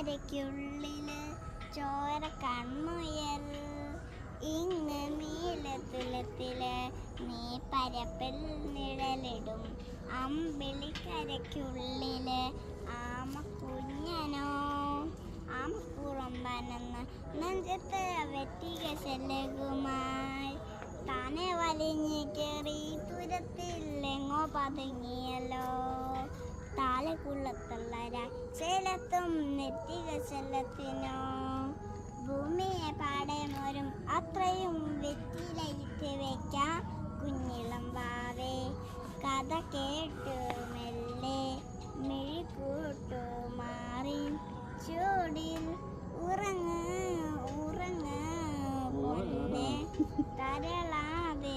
പുള്ളിക്കരയ്ക്കുള്ളില് ചോര കൺമുയൽ. ഇങ്ങ് നീലത്തുലത്തില് നീ പരപ്പിൽ നിഴലിടും. അമ്പിളിക്കരയ്ക്കുള്ളില് ആമക്കുഞ്ഞനോ ആമക്കുളമ്പനെന്ന് നെഞ്ചത്ത് വെറ്റിക ശലകുമായി താനെ വലിഞ്ഞു കയറി തുരത്തില്ലെങ്ങോ പതുങ്ങിയല്ലോ. താലക്കുള്ളത്തുള്ള ചേലത്തും നെറ്റിക ശലത്തിനോ ഭൂമിയെ പാടെ മോരും അത്രയും വെറ്റിലയിട്ട് വെക്കാം കുഞ്ഞിളം വാവേ. കഥ കേട്ടു മെല്ലെ മിഴിക്കൂട്ടു മാറി ചൂടിൽ ഉറങ്ങ് ഉറങ്ങ് പൊന്നെ തരളാതെ